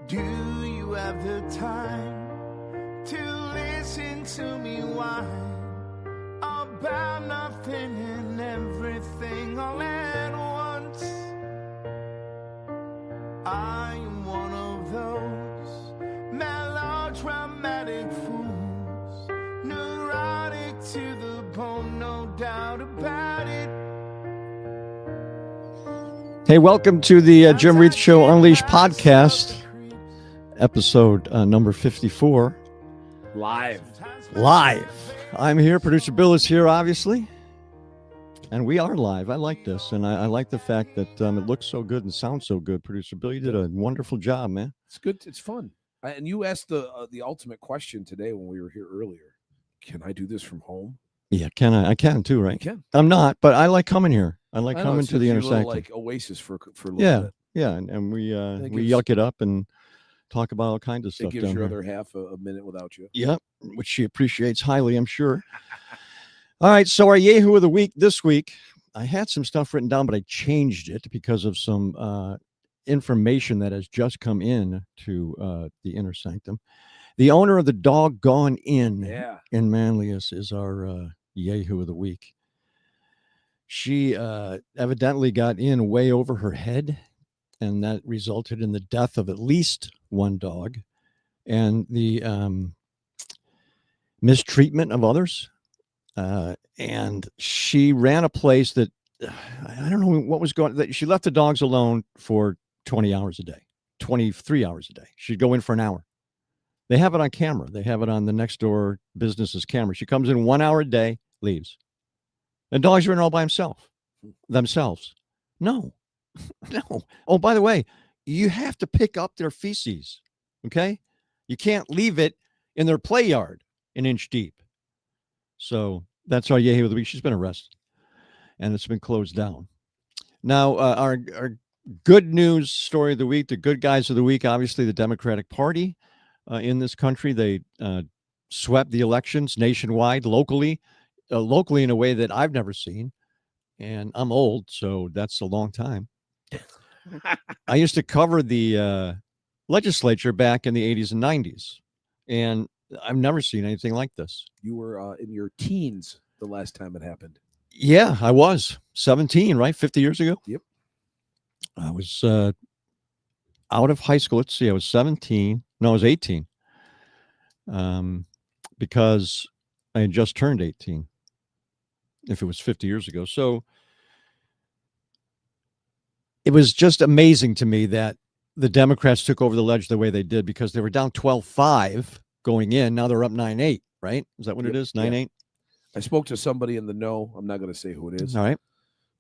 Do you have the time to listen to me whine about nothing and everything all at once? I am one of those melodramatic fools, neurotic to the bone, no doubt about it. Hey, welcome to the Jim Reith Show Unleashed podcast, episode number 54. Live. I'm here. Producer Bill is here, obviously. And we are live. I like this. And I like the fact that it looks so good and sounds so good. Producer Bill, you did a wonderful job, man. It's good. It's fun. And you asked the ultimate question today when we were here earlier. Can I do this from home? Yeah, can I? I can too, right? You can. I'm not, but I like coming here. I like coming to the intersection. intersection. Like oasis for a little bit. Yeah, and we yuck it up and talk about all kinds of stuff. It gives your other half a minute without you. Yep, which she appreciates highly, I'm sure. All right, so our Yahoo of the week this week, I had some stuff written down, but I changed it because of some information that has just come in to the Inner Sanctum. The owner of the Doggone Inn in Manlius is our Yahoo of the week. She evidently got in way over her head, and that resulted in the death of at least one dog and the mistreatment of others. And she ran a place that I don't know what was going on. She left the dogs alone for 20 hours a day, 23 hours a day. She'd go in for an hour. They have it on camera. They have it on the next door business's camera. She comes in 1 hour a day, leaves. And dogs are in all by themselves. No. Oh, by the way, you have to pick up their feces. Okay. You can't leave it in their play yard an inch deep. So that's our Yahoo of the week. She's been arrested and it's been closed down. Now, our good news story of the week, the good guys of the week, obviously the Democratic Party in this country, they swept the elections nationwide, locally in a way that I've never seen. And I'm old, so that's a long time. I used to cover the legislature back in the 80s and 90s, and I've never seen anything like this. You were in your teens the last time it happened. Yeah, I was 17, right? 50 years ago. Yep. I was out of high school. Let's see, I was 17. No, I was 18. Because I had just turned 18. If it was 50 years ago. So it was just amazing to me that the Democrats took over the ledge the way they did, because they were down 12-5 going in. Now they're up 9-8, right? Is that what it is? 9-8? Yeah. I spoke to somebody in the know. I'm not going to say who it is. All right.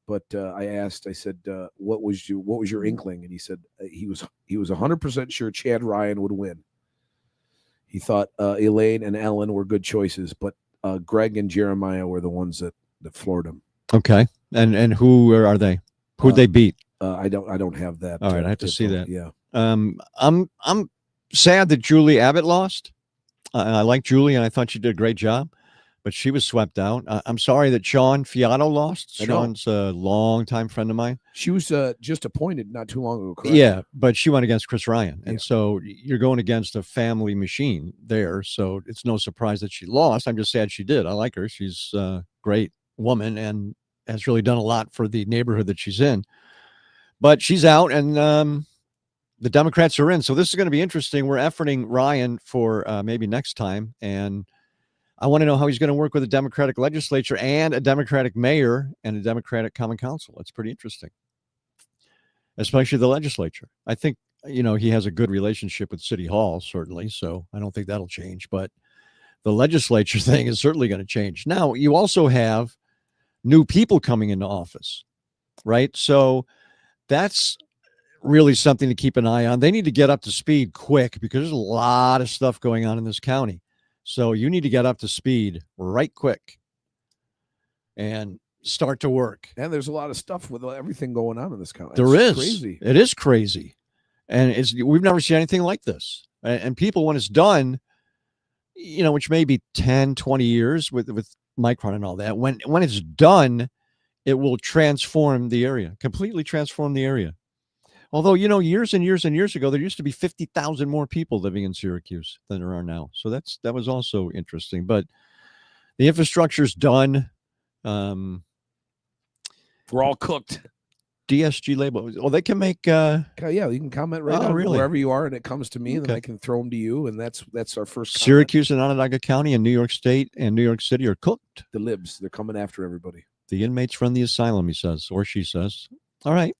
But I said, what was your inkling? And he said he was 100% sure Chad Ryan would win. He thought Elaine and Ellen were good choices, but Greg and Jeremiah were the ones that floored him. Okay. And who are they? Who'd they beat? I don't have that. All right, I have to see that. Yeah. I'm sad that Julie Abbott lost. I like Julie, and I thought she did a great job, but she was swept out. I'm sorry that Sean Fiato lost. Sean's a longtime friend of mine. She was just appointed not too long ago, correct? Yeah, but she went against Chris Ryan. And so you're going against a family machine there. So it's no surprise that she lost. I'm just sad she did. I like her. She's a great woman and has really done a lot for the neighborhood that she's in. But she's out, and the Democrats are in. So this is going to be interesting. We're efforting Ryan for maybe next time. And I want to know how he's going to work with a Democratic legislature and a Democratic mayor and a Democratic common council. That's pretty interesting, especially the legislature. I think, he has a good relationship with City Hall, certainly. So I don't think that'll change. But the legislature thing is certainly going to change. Now, you also have new people coming into office, right? So that's really something to keep an eye on. They need to get up to speed quick because there's a lot of stuff going on in this county. So you need to get up to speed right quick and start to work. And there's a lot of stuff with everything going on in this county. There is. Crazy. It is crazy. And we've never seen anything like this. And people, when it's done, which may be 10, 20 years with Micron and all that, when it's done, it will transform the area, completely transform the area. Although, years and years and years ago, there used to be 50,000 more people living in Syracuse than there are now. So that was also interesting. But the infrastructure's done. We're all cooked. DSG label. Well, they can make. Yeah, you can comment right on really? wherever you are, and it comes to me, and then Okay. I can throw them to you, and that's our first. Syracuse and Onondaga County and New York State and New York City are cooked. The libs, they're coming after everybody. The inmates run the asylum, he says, or she says. All right.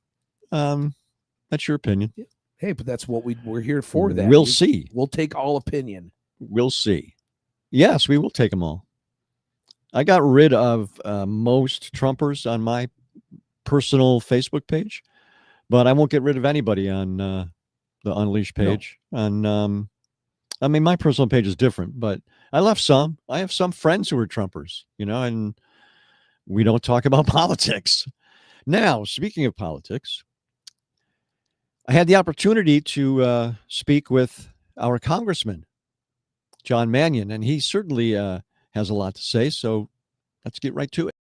That's your opinion. Hey, but that's what we're here for. That We'll see. We'll take all opinion. We'll see. Yes, we will take them all. I got rid of most Trumpers on my personal Facebook page, but I won't get rid of anybody on the Unleashed page. No. And my personal page is different, but I left some. I have some friends who are Trumpers, and we don't talk about politics. Now, speaking of politics, I had the opportunity to speak with our Congressman, John Mannion, and he certainly has a lot to say. So let's get right to it.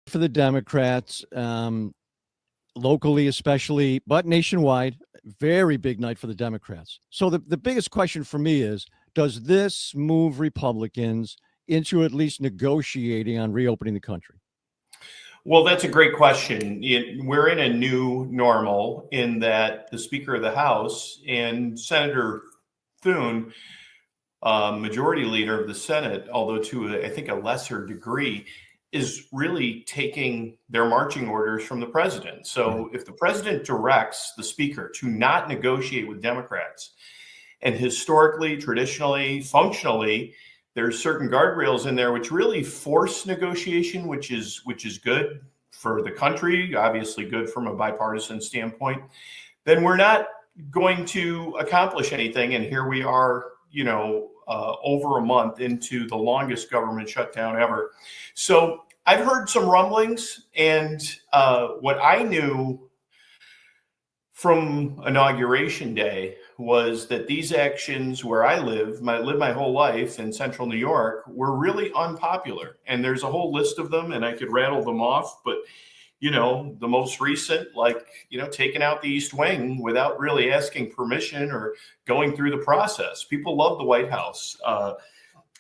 For the Democrats, locally especially, but nationwide, very big night for the Democrats. So the biggest question for me is, does this move Republicans into at least negotiating on reopening the country? Well, that's a great question. We're in a new normal in that the Speaker of the House and Senator Thune, Majority Leader of the Senate, although to I think a lesser degree, is really taking their marching orders from the president. So if the president directs the Speaker to not negotiate with Democrats, and historically, traditionally, functionally, there's certain guardrails in there which really force negotiation, which is good for the country, obviously good from a bipartisan standpoint, then we're not going to accomplish anything. And here we are, over a month into the longest government shutdown ever. So I've heard some rumblings, and what I knew from Inauguration Day was that these actions where I live my whole life in central New York were really unpopular. And there's a whole list of them, and I could rattle them off. But, the most recent, taking out the East Wing without really asking permission or going through the process. People love the White House.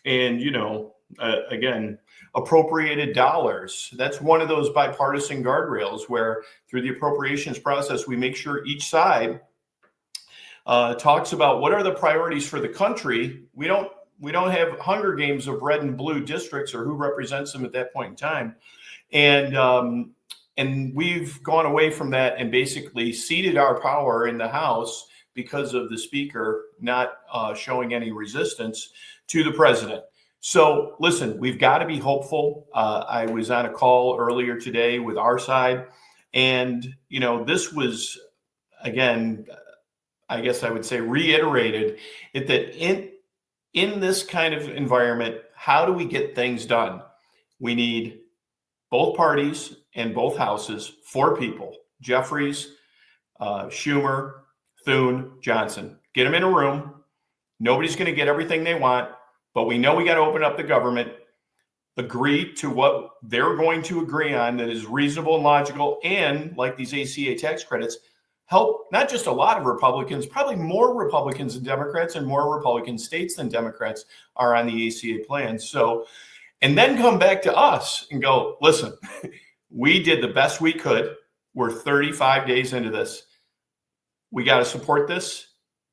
Again, appropriated dollars. That's one of those bipartisan guardrails where through the appropriations process, we make sure each side talks about what are the priorities for the country. We don't have Hunger Games of red and blue districts or who represents them at that point in time. And we've gone away from that and basically ceded our power in the House because of the Speaker not showing any resistance to the president. So listen, we've got to be hopeful. I was on a call earlier today with our side, and this was, again, I guess I would say reiterated that in this kind of environment, how do we get things done? We need both parties and both houses, 4 people: Jeffries, Schumer, Thune, Johnson. Get them in a room. Nobody's going to get everything they want, but we know we got to open up the government, agree to what they're going to agree on that is reasonable and logical, and like these ACA tax credits, help not just a lot of Republicans, probably more Republicans than Democrats, and more Republican states than Democrats are on the ACA plan. So, and then come back to us and go, listen, we did the best we could. We're 35 days into this. We got to support this,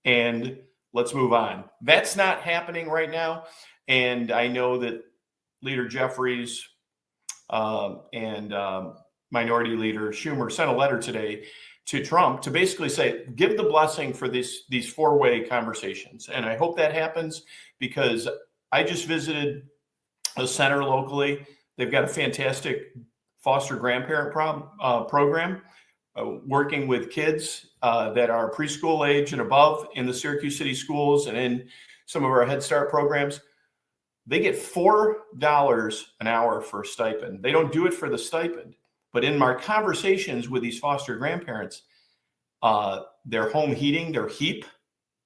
and let's move on. That's not happening right now. And I know that Leader Jeffries and Minority Leader Schumer sent a letter today to Trump to basically say, give the blessing for these 4-way conversations. And I hope that happens, because I just visited a center locally. They've got a fantastic foster grandparent program working with kids that are preschool age and above in the Syracuse City schools and in some of our Head Start programs. They get $4 an hour for a stipend. They don't do it for the stipend. But in my conversations with these foster grandparents, their home heating, their HEAP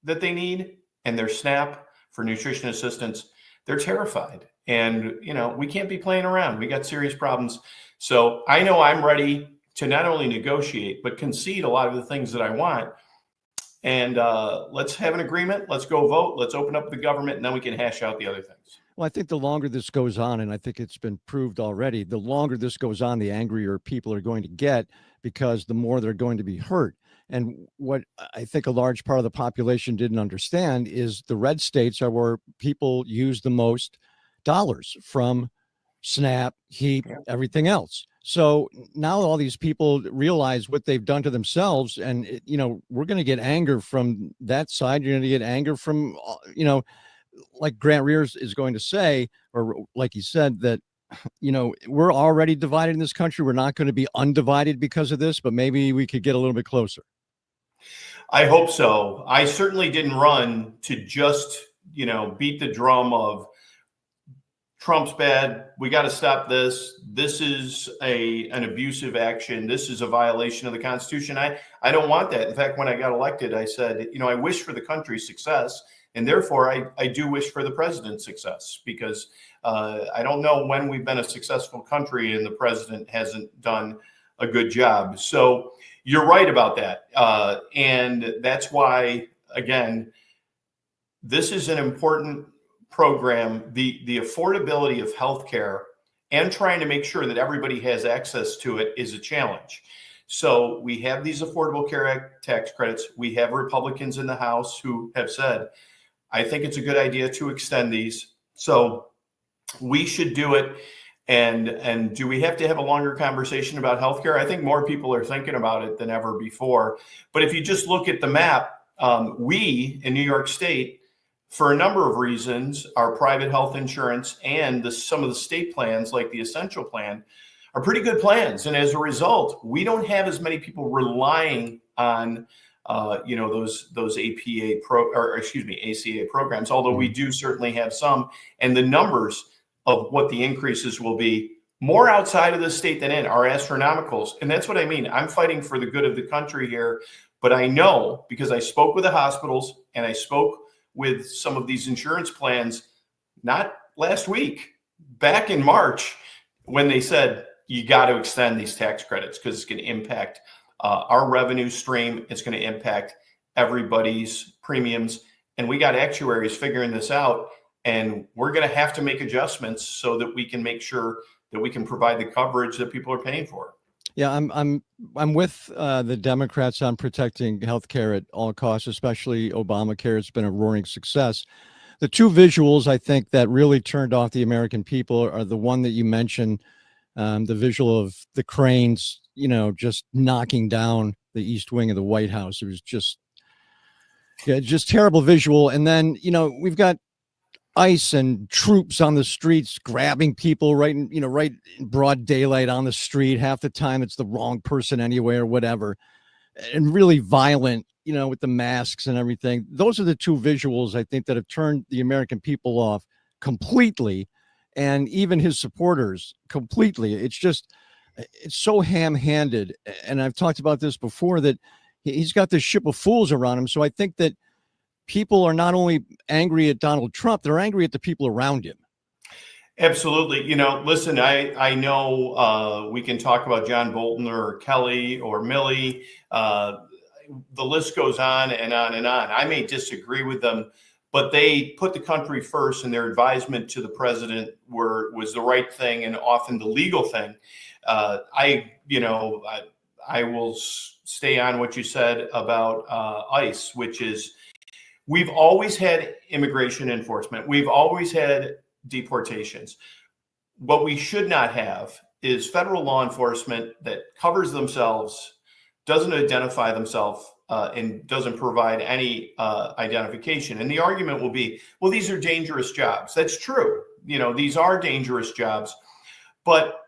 that they need, and their SNAP for nutrition assistance, they're terrified. And, we can't be playing around. We got serious problems. So I know I'm ready to not only negotiate, but concede a lot of the things that I want. And let's have an agreement. Let's go vote. Let's open up the government, and then we can hash out the other things. Well, I think the longer this goes on, and I think it's been proved already, the longer this goes on, the angrier people are going to get, because the more they're going to be hurt. And what I think a large part of the population didn't understand is the red states are where people use the most dollars from SNAP, HEAP, everything else. So now all these people realize what they've done to themselves. And, we're going to get anger from that side. You're going to get anger from, like Grant Reeher is going to say, or like he said, that, we're already divided in this country. We're not going to be undivided because of this, but maybe we could get a little bit closer. I hope so. I certainly didn't run to just, beat the drum of Trump's bad. We got to stop this. This is an abusive action. This is a violation of the Constitution. I don't want that. In fact, when I got elected, I said, I wish for the country's success. And therefore, I do wish for the president's success, because I don't know when we've been a successful country and the president hasn't done a good job. So you're right about that. And that's why, again, this is an important program. The affordability of healthcare and trying to make sure that everybody has access to it is a challenge. So we have these Affordable Care Act tax credits. We have Republicans in the House who have said, I think it's a good idea to extend these. So we should do it. And do we have to have a longer conversation about healthcare? I think more people are thinking about it than ever before. But if you just look at the map, we in New York State, for a number of reasons, our private health insurance and some of the state plans, like the Essential Plan, are pretty good plans. And as a result, we don't have as many people relying on those ACA programs, although we do certainly have some. And the numbers of what the increases will be more outside of the state than in are astronomical. And that's what I mean. I'm fighting for the good of the country here. But I know, because I spoke with the hospitals and I spoke with some of these insurance plans, not last week, back in March, when they said, you got to extend these tax credits because it's going to impact our revenue stream. It's going to impact everybody's premiums. And we got actuaries figuring this out. And we're going to have to make adjustments so that we can make sure that we can provide the coverage that people are paying for. Yeah, I'm with the Democrats on protecting healthcare at all costs, especially Obamacare. It's been a roaring success. The two visuals, I think, that really turned off the American people are the one that you mentioned, the visual of the cranes, just knocking down the East Wing of the White House. It was just terrible visual. And then, we've got ICE and troops on the streets grabbing people right in broad daylight on the street. Half the time it's the wrong person anyway or whatever, and really violent, with the masks and everything. Those are the two visuals, I think, that have turned the American people off completely, and even his supporters completely. It's so ham-handed. And I've talked about this before, that he's got this ship of fools around him. So I think that people are not only angry at Donald Trump, they're angry at the people around him. Absolutely. Listen, I know we can talk about John Bolton or Kelly or Milley. The list goes on and on and on. I may disagree with them, but they put the country first, and their advisement to the president was the right thing and often the legal thing. I will stay on what you said about ICE, which is, we've always had immigration enforcement. We've always had deportations. What we should not have is federal law enforcement that covers themselves, doesn't identify themselves, and doesn't provide any identification. And the argument will be, well, these are dangerous jobs. That's true. These are dangerous jobs, but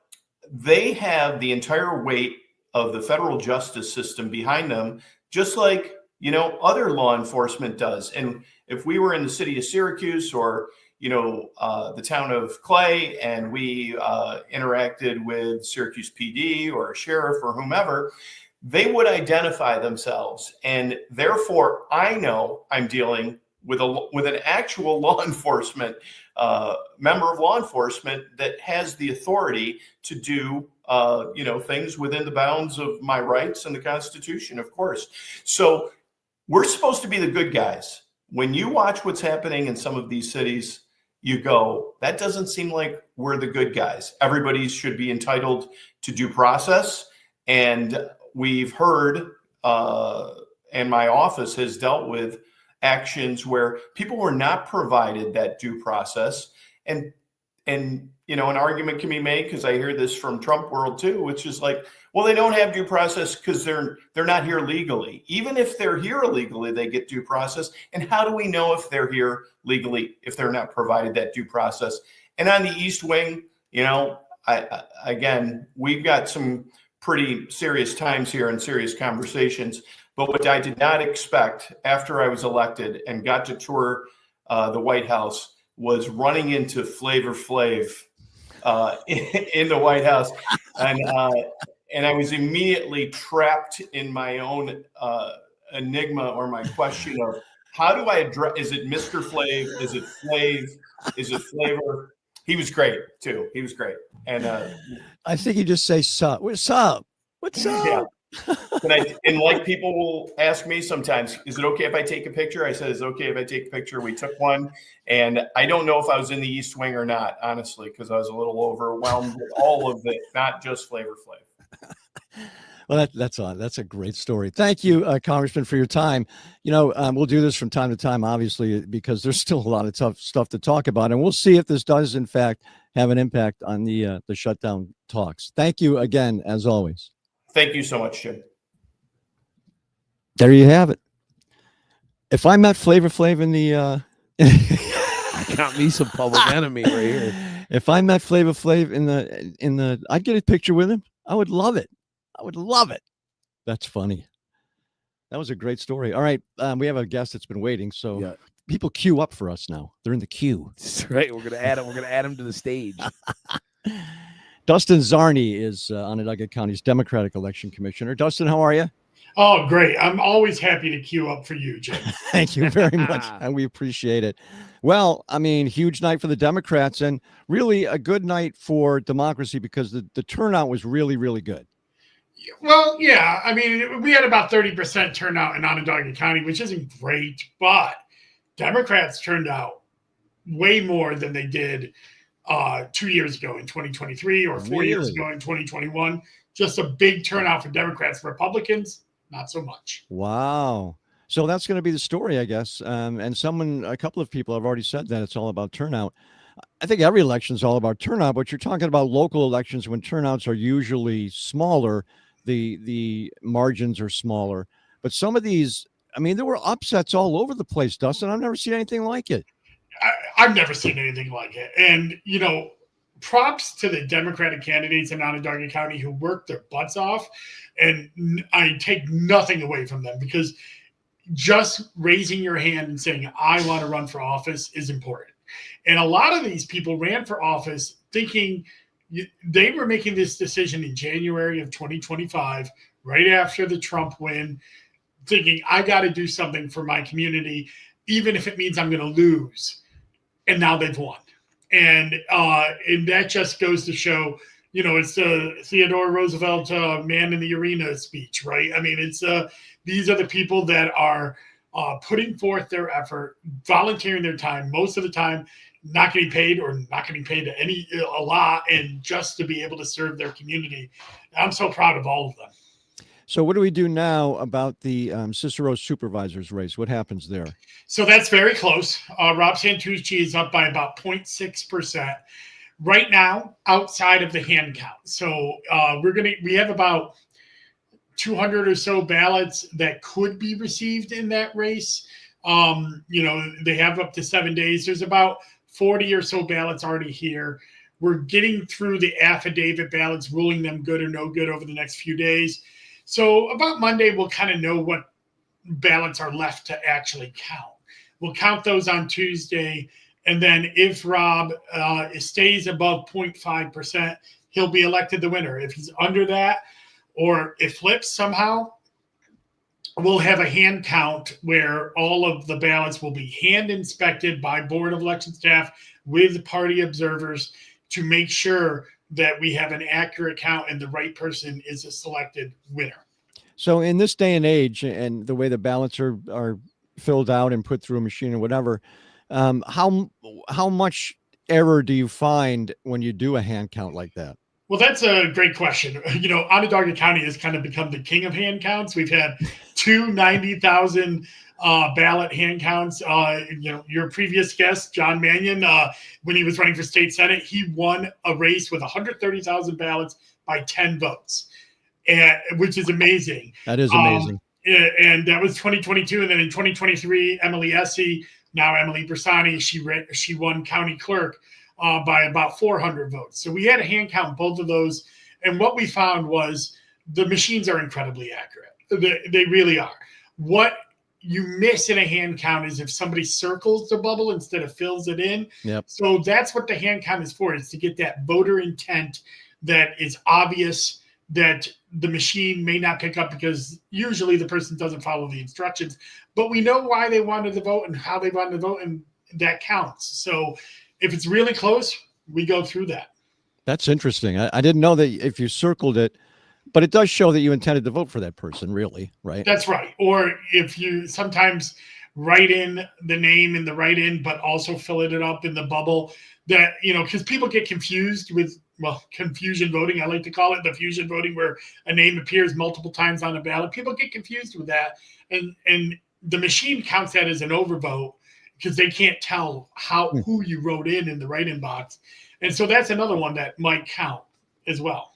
they have the entire weight of the federal justice system behind them, just like other law enforcement does. And if we were in the city of Syracuse or, the town of Clay, and we interacted with Syracuse PD or a sheriff or whomever, they would identify themselves. And therefore, I know I'm dealing with an actual law enforcement member of law enforcement that has the authority to do things within the bounds of my rights and the Constitution, of course. So we're supposed to be the good guys. When you watch what's happening in some of these cities, you go, that doesn't seem like we're the good guys. Everybody should be entitled to due process. And we've heard, and my office has dealt with actions where people were not provided that due process. And an argument can be made, because I hear this from Trump world too, which is like, well, they don't have due process because they're not here legally. Even if they're here illegally, they get due process. And how do we know if they're here legally if they're not provided that due process? And on the East Wing, again, we've got some pretty serious times here and serious conversations. But what I did not expect after I was elected and got to tour the White House was running into Flavor Flav in the White House. And I was immediately trapped in my own enigma, or my question of, how do I address, is it Mr. Flav? Is it Flav? Is it Flavor? He was great too. He was great. And I think you just say, sup. What's up? What's up? Yeah. And like people will ask me sometimes, is it okay if I take a picture? I said, it's okay if I take a picture. We took one. And I don't know if I was in the East Wing or not, honestly, because I was a little overwhelmed with all of it, not just Flavor Flav. Well, that's a great story. Thank you, Congressman, for your time. We'll do this from time to time, obviously, because there's still a lot of tough stuff to talk about. And we'll see if this does, in fact, have an impact on the shutdown talks. Thank you again, as always. Thank you so much, Jim. There you have it. If I met Flavor Flav in the I got me some Public Enemy right here. If I met Flavor Flav in the I'd get a picture with him. I would love it. That's funny. That was a great story. All right. We have a guest that's been waiting. So Yeah. People queue up for us now. They're in the queue. That's right. We're gonna add him. We're gonna add him to the stage. Dustin Czarny is Onondaga County's Democratic Election Commissioner. Dustin, how are you? Oh, great. I'm always happy to queue up for you, Jim. Thank you very much. And we appreciate it. Well, I mean, huge night for the Democrats, and really a good night for democracy, because the turnout was really, really good. Well, yeah. I mean, we had about 30% turnout in Onondaga County, which isn't great, but Democrats turned out way more than they did 2 years ago in 2023 or 4 years ago in 2021. Just a big turnout for Democrats. Republicans, not so much. Wow. So that's going to be the story, I guess. And a couple of people have already said that it's all about turnout. I think every election is all about turnout, but you're talking about local elections when turnouts are usually smaller, the margins are smaller. But some of these, I mean, there were upsets all over the place, Dustin. I've never seen anything like it. I've never seen anything like it. And, props to the Democratic candidates in Onondaga County who worked their butts off. And I take nothing away from them, because just raising your hand and saying, I want to run for office is important. And a lot of these people ran for office thinking they were making this decision in January of 2025, right after the Trump win, thinking, I got to do something for my community, even if it means I'm going to lose. And now they've won. And that just goes to show, it's the Theodore Roosevelt man in the arena speech, right? I mean, it's these are the people that are putting forth their effort, volunteering their time, most of the time not getting paid or not getting paid a lot, and just to be able to serve their community. I'm so proud of all of them. So what do we do now about the Cicero Supervisor's race? What happens there? So that's very close. Rob Santucc is up by about 0.6% right now outside of the hand count. So we have about 200 or so ballots that could be received in that race. They have up to 7 days. There's about 40 or so ballots already here. We're getting through the affidavit ballots, ruling them good or no good over the next few days. So about Monday, we'll kind of know what ballots are left to actually count. We'll count those on Tuesday. And then if Rob stays above 0.5%, he'll be elected the winner. If he's under that, or it flips somehow, we'll have a hand count where all of the ballots will be hand inspected by Board of Election staff with party observers to make sure that we have an accurate count and the right person is a selected winner. So in this day and age, and the way the ballots are filled out and put through a machine or whatever, how much error do you find when you do a hand count like that? Well, that's a great question. Onondaga County has kind of become the king of hand counts. We've had 90,000 ballot hand counts. Your previous guest, John Mannion, when he was running for state senate, he won a race with 130,000 ballots by 10 votes, which is amazing. That is amazing. And that was 2022. And then in 2023, Emily Essie, now Emily Bersani, she won county clerk by about 400 votes. So we had a hand count both of those. And what we found was the machines are incredibly accurate. They really are. What you miss in a hand count is if somebody circles the bubble instead of fills it in. Yep. So that's what the hand count is for, is to get that voter intent that is obvious that the machine may not pick up because usually the person doesn't follow the instructions, but we know why they wanted to vote and how they wanted to vote, and that counts. So if it's really close, we go through that. That's interesting. I didn't know that if you circled it, but it does show that you intended to vote for that person, really, right? That's right. Or if you sometimes write in the name in the write-in, but also fill it up in the bubble, that, because people get confused with, confusion voting. I like to call it the fusion voting, where a name appears multiple times on a ballot. People get confused with that. And the machine counts that as an overvote because they can't tell who you wrote in the write-in box. And so that's another one that might count as well.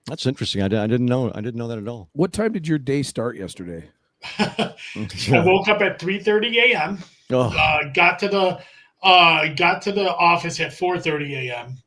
That's interesting. I didn't know that at all. What time did your day start yesterday? I woke up at 3:30 a.m. Got to the office at 4:30 a.m.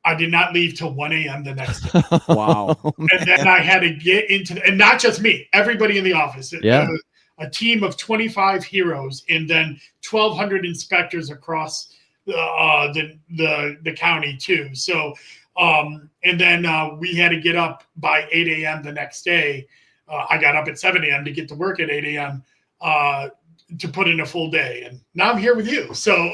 I did not leave till 1 a.m. the next day. Wow. And then I had to get into and not just me, everybody in the office. Yeah. A team of 25 heroes and then 1,200 inspectors across the county too. So, and then we had to get up by 8 a.m. the next day. I got up at 7 a.m. to get to work at 8 a.m. To put in a full day. And now I'm here with you. So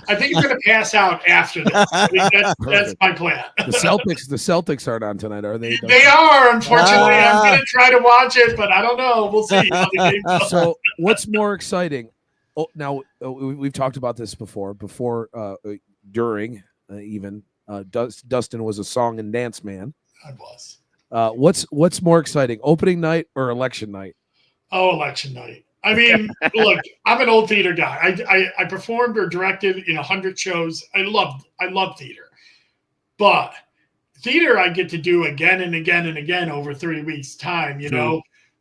I think I'm going to pass out after this. I think that's my plan. The Celtics aren't on tonight, are they? They are, unfortunately. I'm going to try to watch it, but I don't know. We'll see how the game goes. So what's more exciting? Oh, now we've talked about this before, during, even Dustin was a song and dance man. I was. What's more exciting, opening night or election night? Oh, election night. I mean, look, I'm an old theater guy. I performed or directed in 100 shows. I love theater, but theater I get to do again and again and again over 3 weeks' time.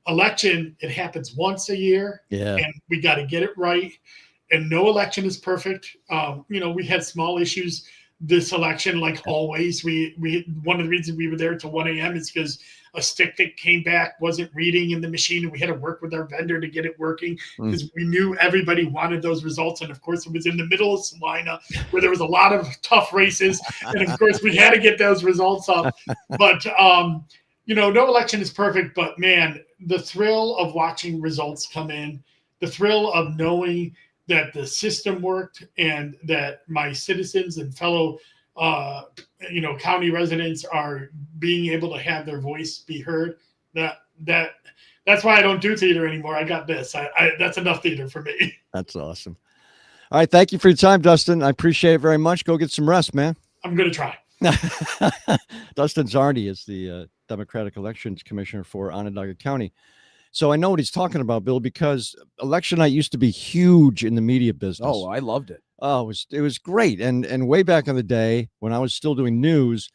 Election, it happens once a year, and we got to get it right. And no election is perfect. We had small issues this election, like always. We one of the reasons we were there till 1 a.m. is because a stick that came back wasn't reading in the machine, and we had to work with our vendor to get it working because we knew everybody wanted those results. And of course, it was in the middle of Salina where there was a lot of tough races, and of course, we had to get those results up. But no election is perfect. But man, the thrill of watching results come in, the thrill of knowing that the system worked and that my citizens and fellow county residents are being able to have their voice be heard. That's why I don't do theater anymore. I got this. That's enough theater for me. That's awesome. All right. Thank you for your time, Dustin. I appreciate it very much. Go get some rest, man. I'm going to try. Dustin Czarny is the Democratic Elections Commissioner for Onondaga County. So I know what he's talking about, Bill, because election night used to be huge in the media business. Oh, I loved it. Oh, it was great. And way back in the day when I was still doing news,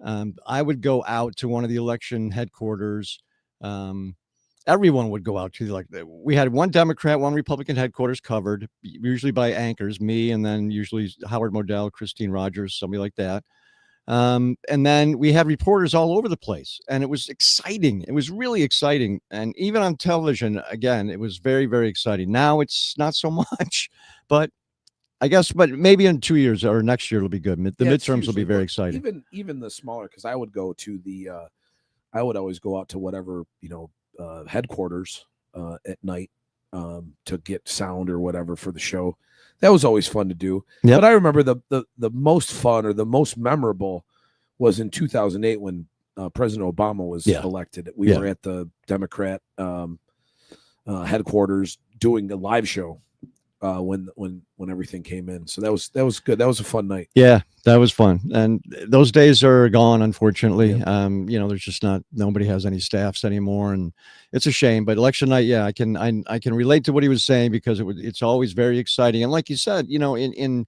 I would go out to one of the election headquarters. Everyone would go out to, we had one Democrat, one Republican headquarters covered, usually by anchors, me, and then usually Howard Modell, Christine Rogers, somebody like that. And then we had reporters all over the place, and it was exciting. It was really exciting. And even on television, again, it was very, very exciting. Now it's not so much, but I guess, but maybe in 2 years or next year, it'll be good. The midterms will be very exciting. Even the smaller, because I would go to I would always go out to whatever, headquarters at night to get sound or whatever for the show. That was always fun to do. Yep. But I remember the most fun or the most memorable was in 2008 when President Obama was elected. We were at the Democrat headquarters doing a live show when everything came in. So that was good. That was a fun night. Yeah, that was fun. And those days are gone, unfortunately. There's just nobody has any staffs anymore, and it's a shame. But election night, I can relate to what he was saying, because it's always very exciting. And like you said, in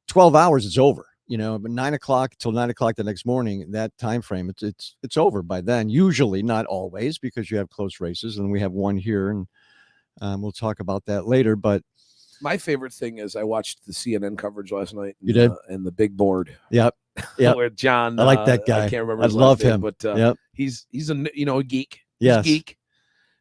12 hours it's over. But 9 o'clock till 9 o'clock the next morning, that time frame, it's over by then. Usually, not always, because you have close races, and we have one here, and we'll talk about that later. But my favorite thing is I watched the CNN coverage last night. You did? And the big board. Yep. Where John, I like that guy. I can't remember. I love him. But yep. He's a geek. Yes. He's a geek,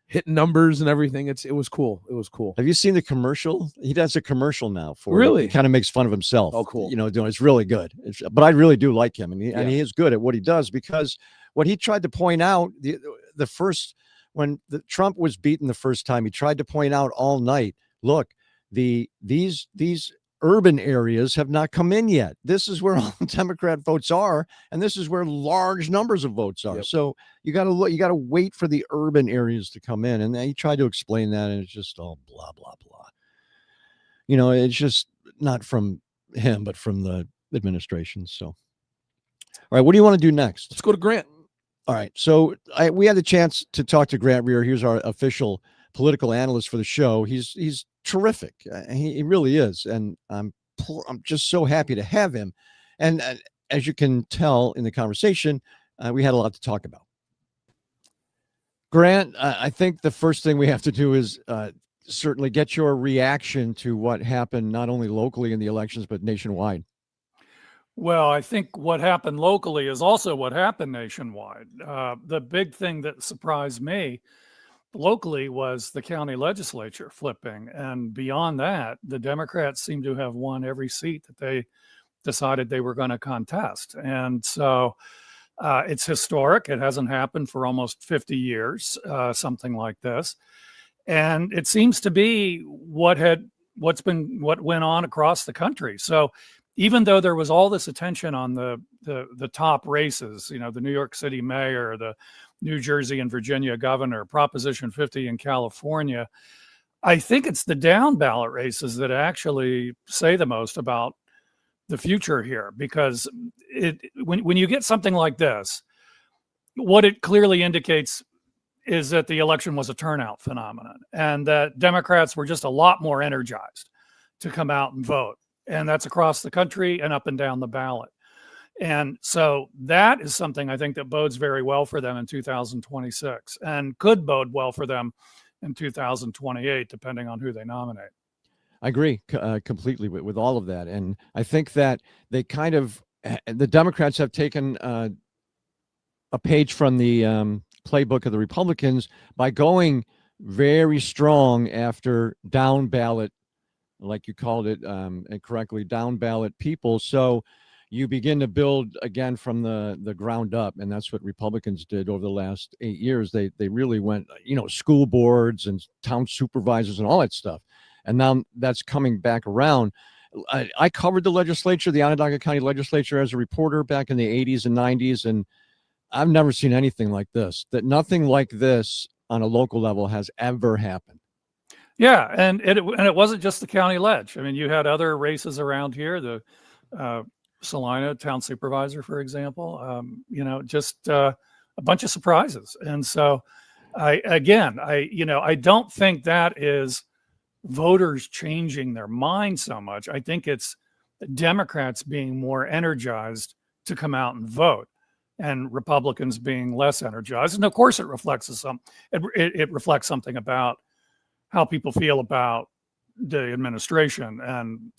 hitting numbers and everything. It was cool. It was cool. Have you seen the commercial? He does a commercial now for Really? He kind of makes fun of himself. Oh, cool. It's really good. But I really do like him, and he is good at what he does, because what he tried to point out the first, when Trump was beaten the first time, he tried to point out all night, look, these urban areas have not come in yet. This is where all Democrat votes are, and this is where large numbers of votes are. Yep. So you got to wait for the urban areas to come in, and he tried to explain that, and it's just all blah blah blah. It's just not from him, but from the administration. So, all right, what do you want to do next? Let's go to Grant. All right, so we had the chance to talk to Grant Reeher. Here's our official political analyst for the show. He's terrific. He really is, and I'm just so happy to have him. And as you can tell in the conversation, we had a lot to talk about. Grant, I think the first thing we have to do is certainly get your reaction to what happened, not only locally in the elections, but nationwide. Well, I think what happened locally is also what happened nationwide. The big thing that surprised me locally was the county legislature flipping. And beyond that, the Democrats seem to have won every seat that they decided they were going to contest. And so it's historic. It hasn't happened for almost 50 years, something like this. And it seems to be what went on across the country. So even though there was all this attention on the top races, the New York City mayor, the New Jersey and Virginia governor, Proposition 50 in California, I think it's the down ballot races that actually say the most about the future here, because when you get something like this, what it clearly indicates is that the election was a turnout phenomenon, and that Democrats were just a lot more energized to come out and vote. And that's across the country and up and down the ballot. And so that is something I think that bodes very well for them in 2026, and could bode well for them in 2028, depending on who they nominate. I agree completely with all of that. And I think that the Democrats have taken a page from the playbook of the Republicans by going very strong after down ballot, like you called it, and correctly, down ballot people. So you begin to build again from the ground up, and that's what Republicans did over the last 8 years. They really went, school boards and town supervisors and all that stuff, and now that's coming back around. I covered the legislature, the Onondaga County legislature, as a reporter back in the 80s and 90s, and I've never seen anything like this. That nothing like this on a local level has ever happened. Yeah, and it wasn't just the county ledge. I mean, you had other races around here. The Salina town supervisor, for example. Just a bunch of surprises. And so, I don't think that is voters changing their mind so much. I think it's Democrats being more energized to come out and vote, and Republicans being less energized. And of course, it reflects it reflects something about how people feel about the administration and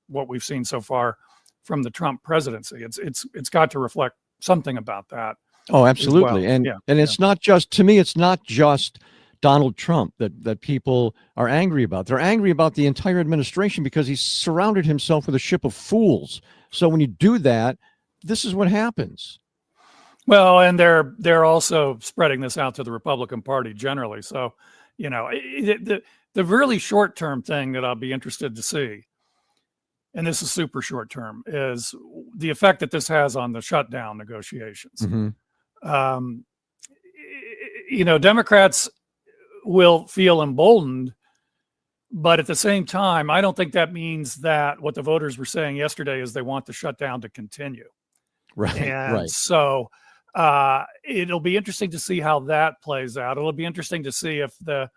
what we've seen so far from the Trump presidency. It's got to reflect something about that. Oh, absolutely. Well. And it's not just, to me, it's not just Donald Trump that people are angry about. They're angry about the entire administration because he surrounded himself with a ship of fools. So when you do that, this is what happens. Well, and they're also spreading this out to the Republican Party generally. So, the really short term thing that I'll be interested to see, and this is super short term, is the effect that this has on the shutdown negotiations. Mhm. Democrats will feel emboldened, but at the same time, I don't think that means that what the voters were saying yesterday is they want the shutdown to continue. Right. And Right. so it'll be interesting to see how that plays out. It'll be interesting to see if the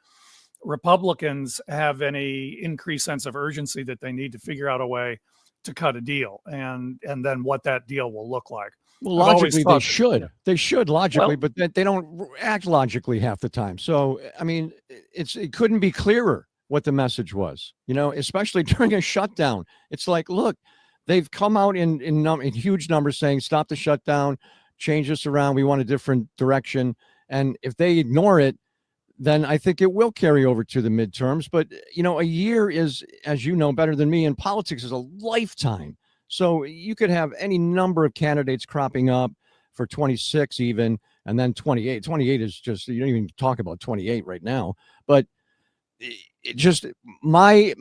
Republicans have any increased sense of urgency that they need to figure out a way to cut a deal, and then what that deal will look like. Well, I've always logically, thought they that, should. They should logically, Well- but they don't act logically half the time. So, I mean, it couldn't be clearer what the message was, especially during a shutdown. It's like, look, they've come out in huge numbers saying, stop the shutdown, change this around. We want a different direction. And if they ignore it, then I think it will carry over to the midterms. But, a year is, as you know better than me, in politics is a lifetime. So you could have any number of candidates cropping up for 26 even, and then 28. 28 is just, you don't even talk about 28 right now. But it just, my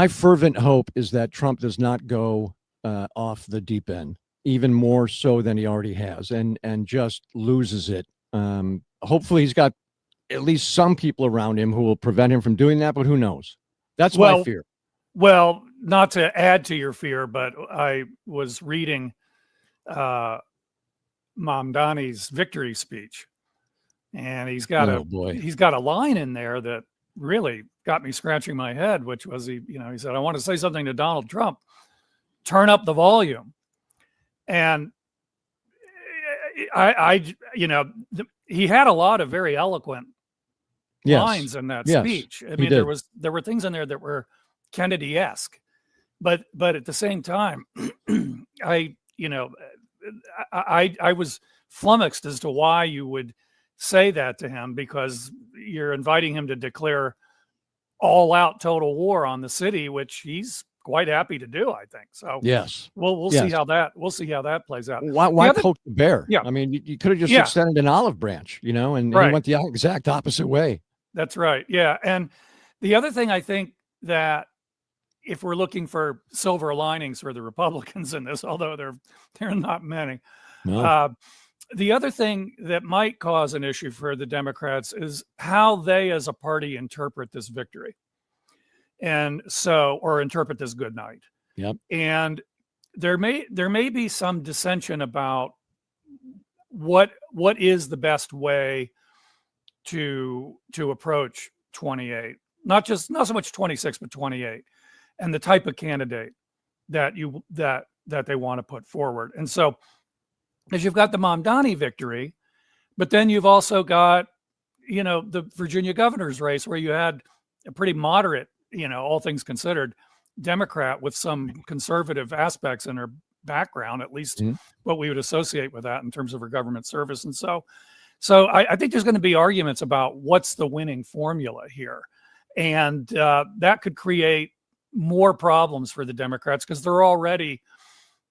fervent hope is that Trump does not go off the deep end, even more so than he already has, and just loses it. Hopefully he's got at least some people around him who will prevent him from doing that, but who knows? That's my fear. Well, not to add to your fear, but I was reading Mamdani's victory speech, and he's got a line in there that really got me scratching my head, which was he said, I want to say something to Donald Trump, turn up the volume. And he had a lot of very eloquent lines in that speech. I mean, there were things in there that were Kennedy-esque, but at the same time, I was flummoxed as to why you would say that to him, because you're inviting him to declare all-out total war on the city, which he's quite happy to do, I think. So yes, we'll see how that plays out. Why poke the bear? Yeah, I mean, you could have just extended an olive branch, and he went the exact opposite way. That's right. Yeah, and the other thing I think that, if we're looking for silver linings for the Republicans in this, although there are not many, the other thing that might cause an issue for the Democrats is how they as a party interpret this victory. And so, or interpret this good night. Yep. And there may be some dissension about what is the best way to approach 28, not so much 26, but 28, and the type of candidate that they want to put forward. And so, as you've got the Mamdani victory, but then you've also got, the Virginia governor's race, where you had a pretty moderate, all things considered, Democrat with some conservative aspects in her background, at least what we would associate with that in terms of her government service. And so I think there's going to be arguments about what's the winning formula here. And that could create more problems for the Democrats, because they're already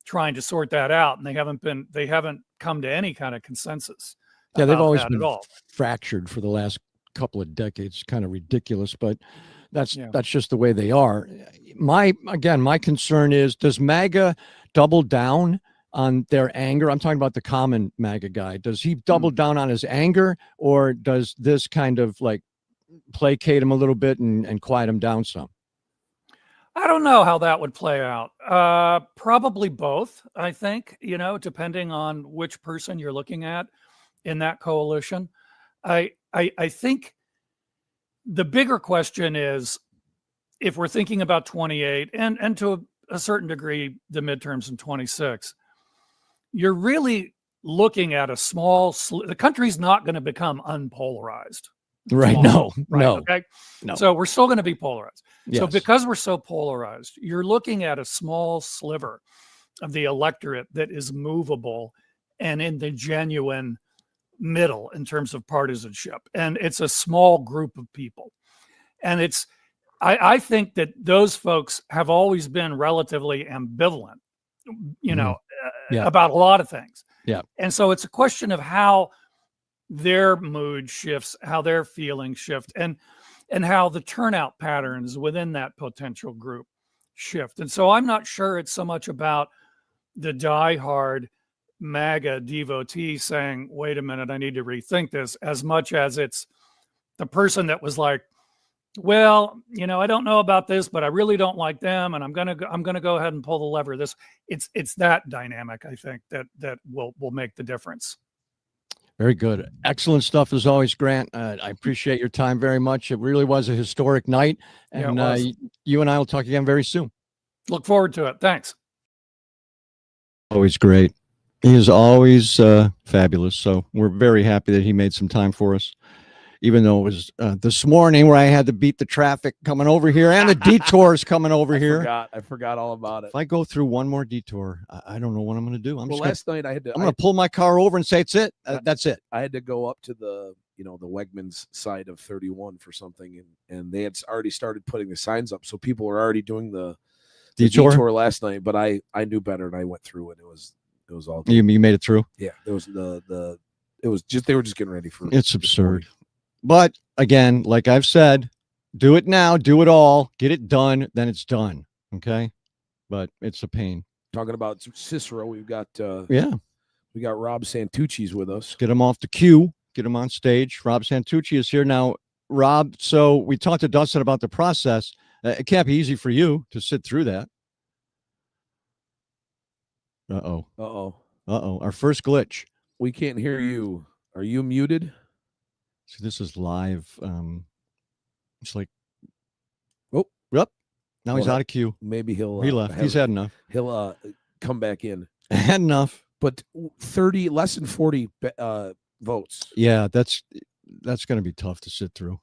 trying to sort that out, and they haven't come to any kind of consensus. Yeah, they've always been fractured for the last couple of decades. Kind of ridiculous, but that's just the way they are. My concern is, does MAGA double down on their anger? I'm talking about the common MAGA guy. Does he double down on his anger, or does this kind of like placate him a little bit and quiet him down some? I don't know how that would play out. Probably both, I think, depending on which person you're looking at in that coalition. I think the bigger question is, if we're thinking about 28 and to a certain degree, the midterms in 26, you're really looking at a small, the country's not going to become unpolarized. Right. No. Okay. No. So we're still going to be polarized. Yes. So because we're so polarized, you're looking at a small sliver of the electorate that is movable and in the genuine middle in terms of partisanship. And it's a small group of people. And I think that those folks have always been relatively ambivalent, Yeah. about a lot of things. Yeah. And so it's a question of how their mood shifts, how their feelings shift, and how the turnout patterns within that potential group shift. And so I'm not sure it's so much about the diehard MAGA devotee saying, wait a minute, I need to rethink this, as much as it's the person that was like, well, I don't know about this, but I really don't like them, and I'm gonna go ahead and pull the lever. It's that dynamic, I think, that will make the difference. Very good. Excellent stuff as always, Grant. I appreciate your time very much. It really was a historic night, and you and I will talk again very soon. Look forward to it. Thanks. Always great. He is always fabulous. So we're very happy that he made some time for us, even though it was this morning where I had to beat the traffic coming over here and the detours coming over here. I forgot all about it. If I go through one more detour, I don't know what I'm going to do. Last night I'm going to pull my car over and say, it's it. That's it. I had to go up to the Wegmans side of 31 for something, and they had already started putting the signs up. So people were already doing the detour last night, but I knew better and I went through it. It was all good. You made it through? Yeah. It was it was just, they were just getting ready for it. It's absurd. But again, like I've said, do it now, do it all, get it done, then it's done. Okay. But it's a pain. Talking about Cicero, we've got we got Rob Santucci's with us. Get him off the queue, get him on stage. Rob Santucci is here now. Rob, so we talked to Dustin about the process. It can't be easy for you to sit through that. Our first glitch. We can't hear you. Are you muted? See, this is live. It's like, yep. Now he's out of queue. Maybe he left. He's had enough. He'll come back in. Had enough. But less than 40 votes. Yeah, that's going to be tough to sit through.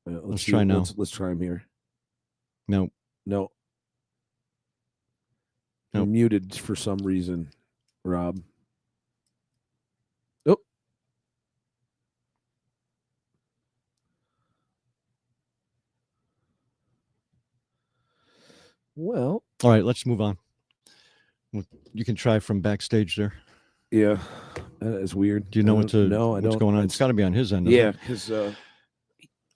Let's try now. Let's try him here. No. You're muted for some reason, Rob. Well, all right, let's move on. You can try from backstage there. Yeah, that is weird. Do you know what's going on? It's got to be on his end. Yeah, because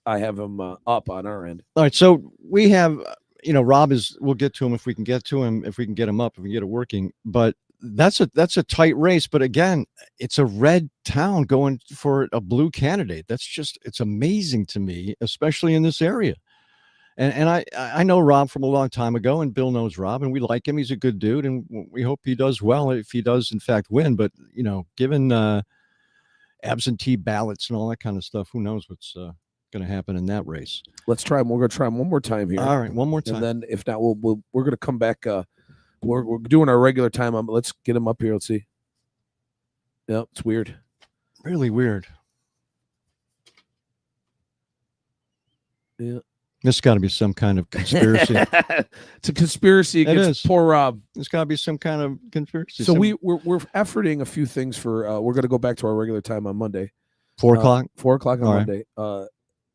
I have him up on our end. All right, so we have, Rob we'll get to him if we can get to him, if we can get him up, if we can get it working. But that's a tight race. But again, it's a red town going for a blue candidate. It's amazing to me, especially in this area. And I know Rob from a long time ago, and Bill knows Rob, and we like him. He's a good dude, and we hope he does well if he does, in fact, win. But, given absentee ballots and all that kind of stuff, who knows what's going to happen in that race. Let's try him. We're going to try him one more time here. All right, one more time. And then if not, we're going to come back. We're doing our regular time. Let's get him up here. Let's see. Yeah, it's weird. Really weird. Yeah. This got to be some kind of conspiracy. It's a conspiracy against poor Rob. There's got to be some kind of conspiracy. So we're efforting a few things for. We're going to go back to our regular time on Monday. 4 o'clock. 4 o'clock on All Monday. Right.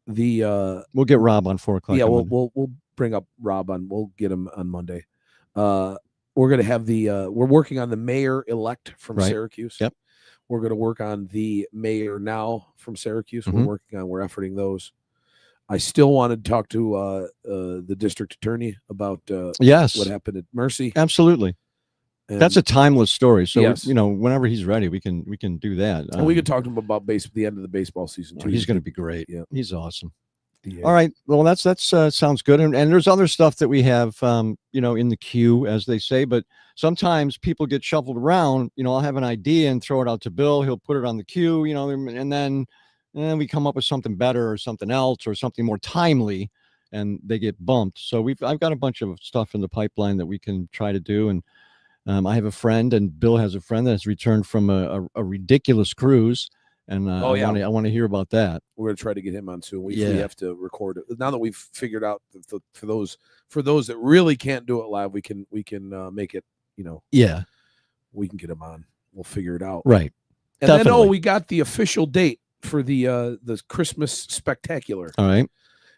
We'll get Rob on 4 o'clock. Yeah, we'll bring up Rob on. We'll get him on Monday. We're going to have we're working on the mayor elect from Syracuse. Yep. We're going to work on the mayor now from Syracuse. Mm-hmm. We're efforting those. I still wanted to talk to the district attorney about what happened at Mercy. Absolutely. And that's a timeless story. So, yes. Whenever he's ready, we can do that. And we could talk to him about the end of the baseball season too. He's going to be great. Yeah. He's awesome. Yeah. All right. Well, that's sounds good. And there's other stuff that we have, in the queue, as they say. But sometimes people get shuffled around. I'll have an idea and throw it out to Bill. He'll put it on the queue, and then we come up with something better or something else or something more timely, and they get bumped. So I've got a bunch of stuff in the pipeline that we can try to do. And I have a friend, and Bill has a friend that has returned from a ridiculous cruise. And I want to hear about that. We're going to try to get him on soon. We have to record it now that we've figured out for those that really can't do it live. We can make it. Yeah, we can get him on. We'll figure it out. Right. And Definitely. then we got the official date for the Christmas spectacular. All right.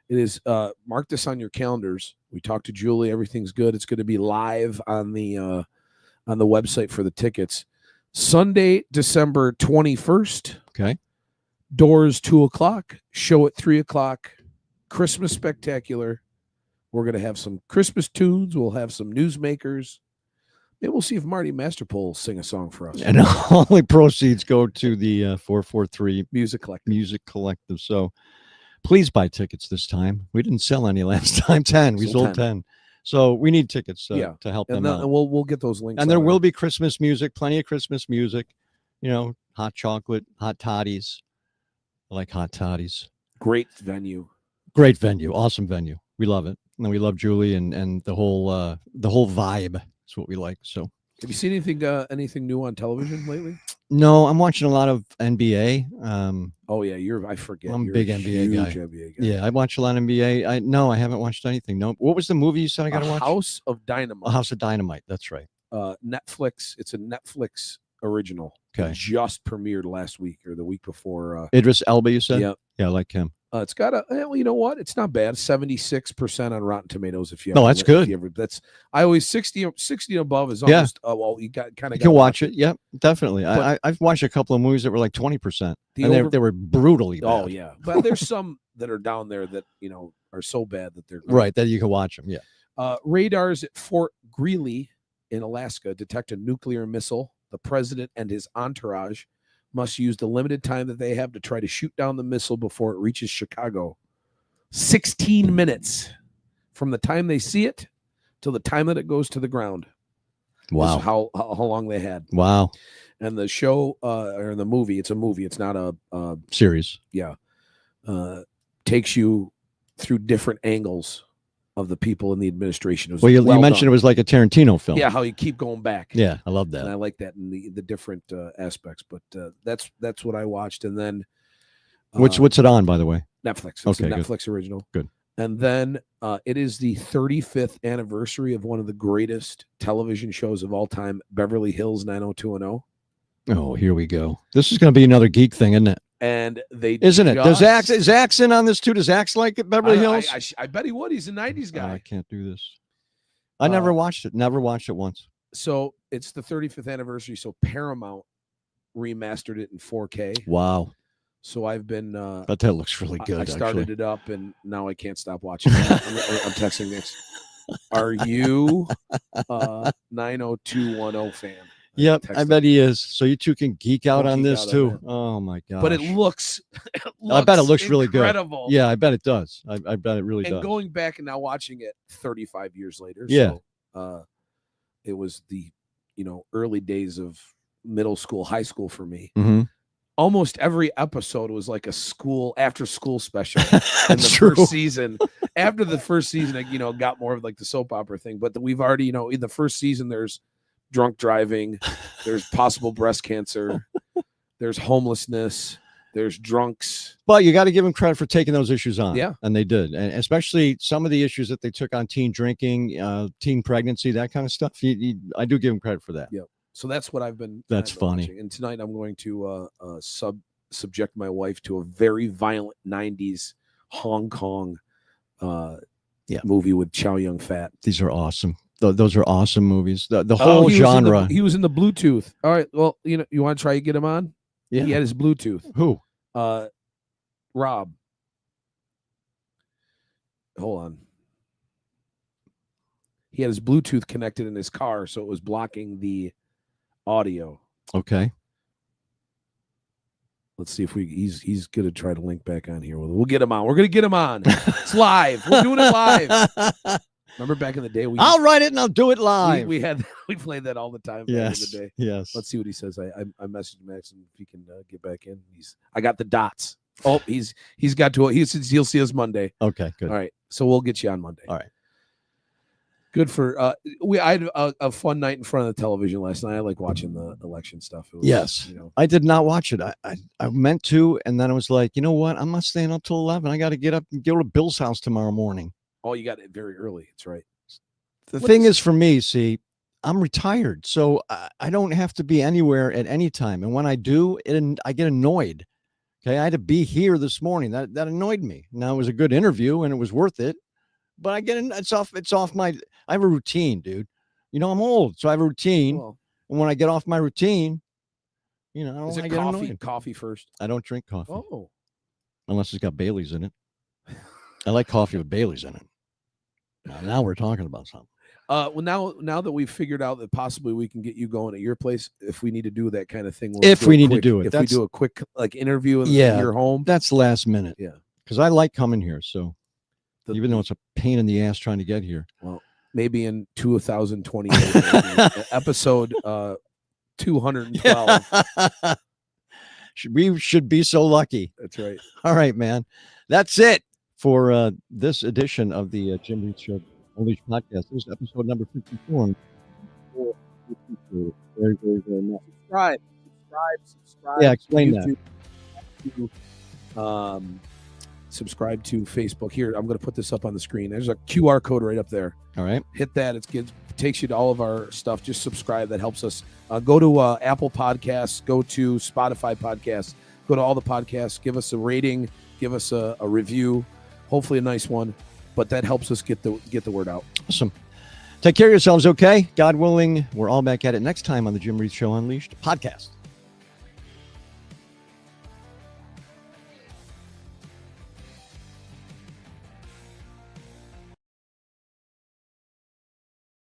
It is mark this on your calendars. We talked to Julie. Everything's good. It's going to be live on the on the website for the tickets. Sunday, December 21st. Okay. Doors 2:00. Show at 3:00. Christmas spectacular. We're going to have some Christmas tunes. We'll have some newsmakers. Maybe we'll see if Marty Masterpole will sing a song for us. And only proceeds go to the 443 Music Collective. So please buy tickets this time. We didn't sell any last time. 10. We sold 10. So we need tickets to help them out. And we'll get those links. And there will be Christmas music, plenty of Christmas music. Hot chocolate, hot toddies. I like hot toddies. Great venue. Awesome venue. We love it. And we love Julie and the whole vibe. That's what we like. So have you seen anything new on television lately? No, I'm watching a lot of NBA. Oh yeah, I forget. I'm a You're big NBA guy. NBA guy. Yeah, I watch a lot of NBA. I haven't watched anything. No. What was the movie you said I got to watch? House of Dynamite. A House of Dynamite. That's right. Netflix. It's a Netflix original. Okay. It just premiered last week or the week before. Idris Elba, you said? Yeah. Yeah, I like him. It's got you know what? It's not bad. 76% on Rotten Tomatoes. If you no, that's good. I always 60 above is almost. Yeah. Well, you got kind of. You can watch it. Yep, definitely. I've watched a couple of movies that were like 20%, and they were brutally bad. Oh yeah, but there's some that are down there that are so bad that they're great. Right that you can watch them. Yeah. Radars at Fort Greely in Alaska detect a nuclear missile. The president and his entourage must use the limited time that they have to try to shoot down the missile before it reaches Chicago. 16 minutes from the time they see it till the time that it goes to the ground. Wow. How long they had. Wow. And the show or the movie, it's a movie. It's not a series. Yeah. Takes you through different angles of the people in the administration. Well, you mentioned it was like a Tarantino film. Yeah, how you keep going back. Yeah, I love that. And I like that in the different aspects. But that's what I watched. And then what's it on, by the way? Netflix. It's a Netflix original. Good. And then it is the 35th anniversary of one of the greatest television shows of all time, Beverly Hills 90210. Oh, here we go. This is going to be another geek thing, isn't it? And they isn't it? Does Zach's in on this too? Does Zach like it, Beverly Hills? I bet he would. He's a 90s guy. I can't do this. I never watched it. Never watched it once. So it's the 35th anniversary. So Paramount remastered it in 4K. Wow. So I've been. But that looks really good. I started it up, and now I can't stop watching it. I'm texting this. Are you a 90210 fan? Yep, I bet he is. So you two can geek out on this too. Oh my god! But it looks I bet it looks really good. Incredible. Yeah, I bet it does. I bet it really does. And going back and now watching it 35 years later. Yeah. So, it was the early days of middle school, high school for me. Mm-hmm. Almost every episode was like a after school special in the true. First season. After the first season, I got more of like the soap opera thing. But we've already, in the first season, there's drunk driving, there's possible breast cancer, there's homelessness, there's drunks. But you got to give them credit for taking those issues on. Yeah. And they did. And especially some of the issues that they took on teen drinking, teen pregnancy, that kind of stuff. I do give them credit for that. Yep. So that's what I've been. That's funny. Watching. And tonight I'm going to subject my wife to a very violent 90s Hong Kong movie with Chow Yun-fat. These are awesome. Those are awesome movies. The whole genre. He was in the Bluetooth. All right. Well, you want to try to get him on? Yeah. He had his Bluetooth. Who? Rob. Hold on. He had his Bluetooth connected in his car, so it was blocking the audio. Okay. Let's see if he's going to try to link back on here. We'll get him on. We're going to get him on. It's live. We're doing it live. Remember back in the day? I'll write it and I'll do it live. We played that all the time. Yes. Back in the day. Yes. Let's see what he says. I messaged Max and if he can get back in. I got the dots. Oh, he's got to. He'll see us Monday. Okay. Good. All right. So we'll get you on Monday. All right. Good for I had a fun night in front of the television last night. I like watching the election stuff. It was, yes. I did not watch it. I meant to, and then I was like, you know what? I'm not staying up till 11. I got to get up and go to Bill's house tomorrow morning. Oh, you got it very early. That's right. The thing is for me, see, I'm retired, so I don't have to be anywhere at any time. And when I do, I get annoyed. Okay, I had to be here this morning. That annoyed me. Now it was a good interview and it was worth it. But it's off my. I have a routine, dude. I'm old, so I have a routine. Well, And when I get off my routine, I don't is want it to get coffee? annoyed. Coffee first. I don't drink coffee Oh, unless it's got Bailey's in it. I like coffee with Bailey's in it. Now we're talking about something. well, now that we've figured out that possibly we can get you going at your place, if we need to do that kind of thing, If we need to do it, if we do a quick interview in Yeah. your home, That's last minute. Yeah. Because I like coming here. So the- even though it's a pain in the ass trying to get here. well, maybe in 2028, episode 212. We should be so lucky. That's right. All right, man. That's it for this edition of the Jim Reith Show Unleashed podcast. This is episode number 54. Very, very, very much. Subscribe. Yeah, explain to subscribe to Facebook. Here, I'm going to put this up on the screen. There's a QR code right up there. All right. Hit that. It takes you to all of our stuff. Just subscribe. That helps us. Go to Apple Podcasts. Go to Spotify Podcasts. Go to all the podcasts. Give us a rating. Give us a review. Hopefully a nice one. But that helps us get the word out. Awesome. Take care of yourselves, okay? God willing, we're all back at it next time on the Jim Reith Show Unleashed podcast.